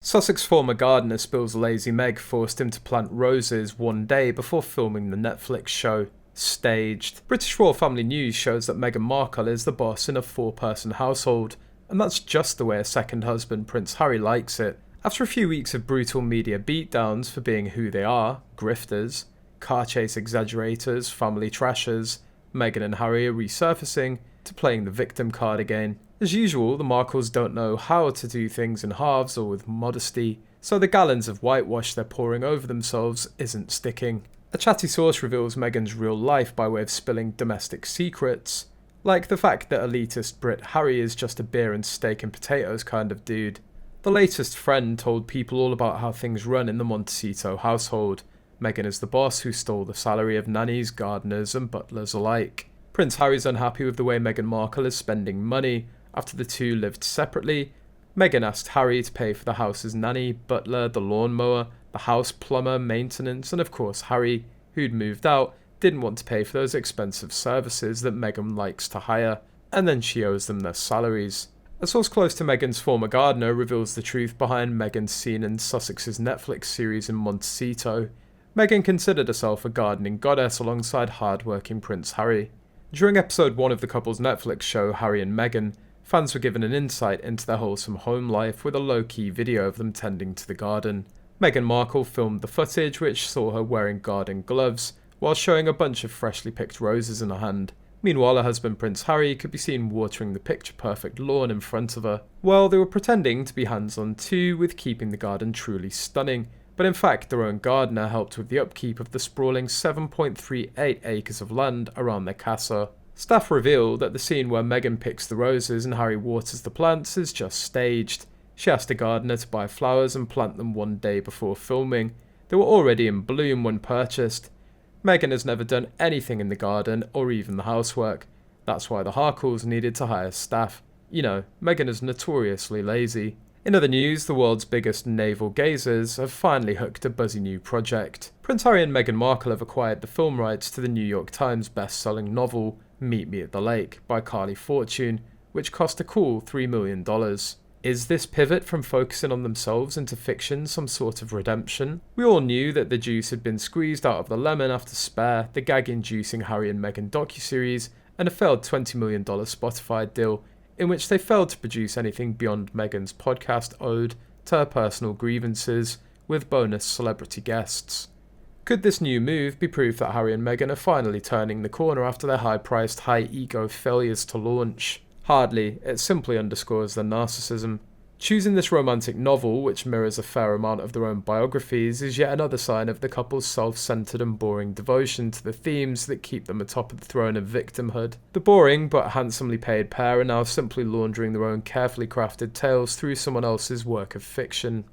Sussex former gardener spills lazy Meg forced him to plant roses one day before filming the Netflix show Staged. British royal family news shows that Meghan Markle is the boss in a four-person household, and that's just the way a second husband Prince Harry likes it. After a few weeks of brutal media beatdowns for being who they are, grifters, car chase exaggerators, family trashers, Meghan and Harry are resurfacing to playing the victim card again. As usual, the Markles don't know how to do things in halves or with modesty, so the gallons of whitewash they're pouring over themselves isn't sticking. A chatty source reveals Meghan's real life by way of spilling domestic secrets, like the fact that elitist Brit Harry is just a beer and steak and potatoes kind of dude. The latest friend told people all about how things run in the Montecito household. Meghan is the boss who stole the salary of nannies, gardeners and butlers alike. Prince Harry's unhappy with the way Meghan Markle is spending money. After the two lived separately, Meghan asked Harry to pay for the house's nanny, butler, the lawnmower, the house plumber, maintenance, and of course Harry, who'd moved out, didn't want to pay for those expensive services that Meghan likes to hire, and then she owes them their salaries. A source close to Meghan's former gardener reveals the truth behind Meghan's scene in Sussex's Netflix series in Montecito. Meghan considered herself a gardening goddess alongside hard-working Prince Harry. During episode 1 of the couple's Netflix show Harry and Meghan, fans were given an insight into their wholesome home life with a low-key video of them tending to the garden. Meghan Markle filmed the footage, which saw her wearing garden gloves while showing a bunch of freshly picked roses in her hand. Meanwhile, her husband Prince Harry could be seen watering the picture-perfect lawn in front of her. Well, they were pretending to be hands-on too, with keeping the garden truly stunning, but in fact their own gardener helped with the upkeep of the sprawling 7.38 acres of land around their casa. Staff reveal that the scene where Meghan picks the roses and Harry waters the plants is just staged. She asked a gardener to buy flowers and plant them one day before filming. They were already in bloom when purchased. Meghan has never done anything in the garden or even the housework. That's why the Harkles needed to hire staff. You know, Meghan is notoriously lazy. In other news, the world's biggest navel gazers have finally hooked a buzzy new project. Prince Harry and Meghan Markle have acquired the film rights to the New York Times best-selling novel Meet Me at the Lake by Carly Fortune, which cost a cool $3 million. Is this pivot from focusing on themselves into fiction some sort of redemption? We all knew that the juice had been squeezed out of the lemon after Spare, the gag-inducing Harry and Meghan docuseries, and a failed $20 million Spotify deal, in which they failed to produce anything beyond Meghan's podcast ode to her personal grievances, with bonus celebrity guests. Could this new move be proof that Harry and Meghan are finally turning the corner after their high-priced, high-ego failures to launch? Hardly, it simply underscores their narcissism. Choosing this romantic novel, which mirrors a fair amount of their own biographies, is yet another sign of the couple's self-centered and boring devotion to the themes that keep them atop of the throne of victimhood. The boring but handsomely paid pair are now simply laundering their own carefully crafted tales through someone else's work of fiction.